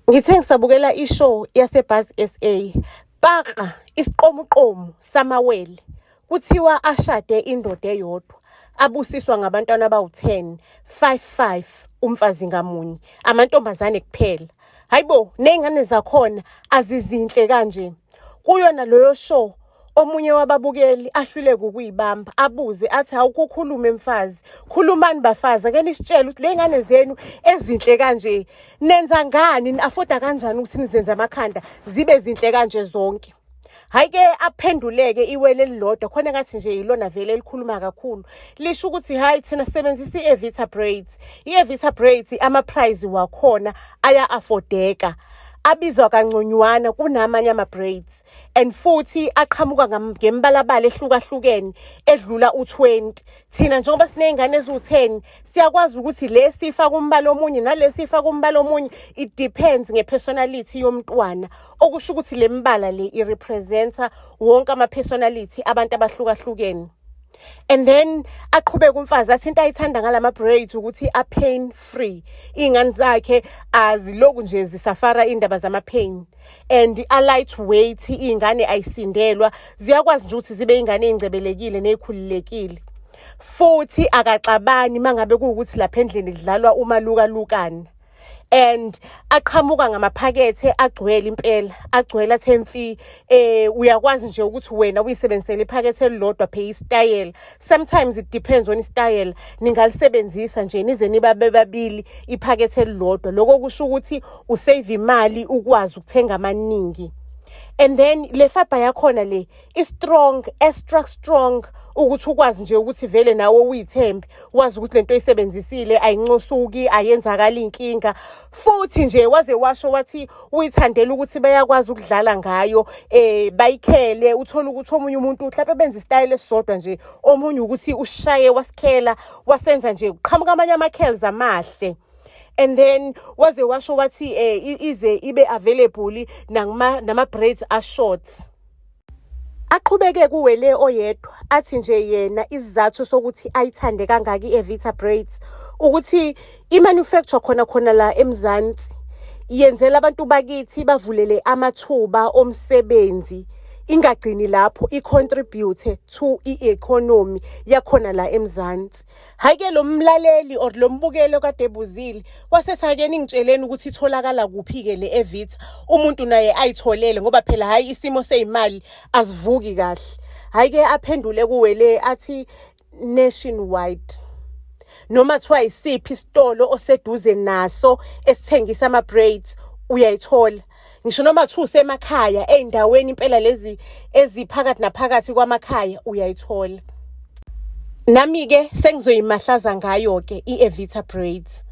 Ngithe ngisabukela ishow yaseBuzz SA. Baka isiqomuqomu samawele. Kuthiwa ashade indoda eyodwa. Abusiswa ngabantwana abawu10, 5 umfazi ngamunye. Amantombazane kuphela. Hayibo, nezingane zakhona azizinhle kanje. Kuyona loyo show omunye wababukeli ahluleke ukuyibamba, abuze athi awukukhulume mfazi, khulumani bafazi, ake nisitshele ukuthi lezingane zenu ezinhle kanje nenza ngani, ni-afforda kanjani ukuthi nizenze amakhanda zibe zinhle kanje zonke. Hayi ke aphenduleke iwele elilodwa khona ngathi nje yilona vele elikhuluma kakhulu. Lisho ukuthi hayi thina sisebenzisa i-Evita Braids. I-Evita Braids ama-price wakhona aya-affordeka. Abizwa kanconywana kunamanye ama-braids and futhi aqhamuka ngembalabala ehlukahlukene edlula u20. Thina njengoba sinezingane eziwu10 siyakwazi ukuthi le sifaka umbala omunye nale sifaka umbala omunye. It depends ngepersonality yomntwana, okusho ukuthi le mbala le irepresenta wonke ama-personality abantu abahlukahlukene. And then aqhubeka umfazi athi into ayithanda ngalama braids ukuthi pain free. Izingane zakhe aziloku nje zisafara indaba zama pain and lightweight, izingane ayisindelwa, ziyakwazi nje ukuthi zibe izingane ezingcebelekile nezikhululekile. Futhi akaxabani mangabe kuukuthi lapha endlini kudlalwa umalukalukana. And aqhamuka ngamaphakethe agcwele impela, agcwele athemfi. Uyakwazi nje ukuthi wena uyisebenzisele iphakethe elilodwa phe istyle. Sometimes it depends on istyle. Ningalisebenzisa nje nize nibabe babili iphakethe elilodwa. Lokho kusho ukuthi usave imali ukwazi ukuthenga amaningi. And then le fiber yakhona le is strong, extra strong, ukuthi ukwazi nje ukuthi vele nawe uyithembe, wazi ukuthi lento oyisebenzisile ayincosuki, ayenzakala inkinga. Futhi nje waze washo wathi uyithandela ukuthi bayakwazi ukudlala ngayo, bayikhele, uthola ukuthi omunye umuntu mhlawumbe benza istyle esisodwa nje, omunye ukuthi ushaye wasikhela, wasenza nje uqhamuka amanye ama-curls amahle. And then waze washo wathi ize ibe available nama-braids ashort. Aqhubeke kuwele oyedwa athi nje yena isizathu sokuthi ayithande kangaka i-Evita Braids ukuthi i-manufacture khona la eMzansi yenzela abantu bakithi bavulele amathuba omsebenzi, ingagcini lapho i-contribute to i-economy yakhona la eMzansi. Hayi ke lo mlaleli or lo mbukeli kade ebuzile wasethi ake ningitsheleni ukuthi itholakala kuphi ke le Evita, umuntu naye ayitholele ngoba phela hayi isimo seyimali asivuki kahle. Hayi ke aphendule kuwele athi nationwide, noma thiwa isiphi isitolo oseduze naso esithengisa ama-braids uyayithola. Ngisho noma thi usemakhaya ey'ndaweni impela lezi eziphakathi naphakathi kwamakhaya uyayithola. Nami ke sengizoyimahlaza ngayo ke i-Evita Braids.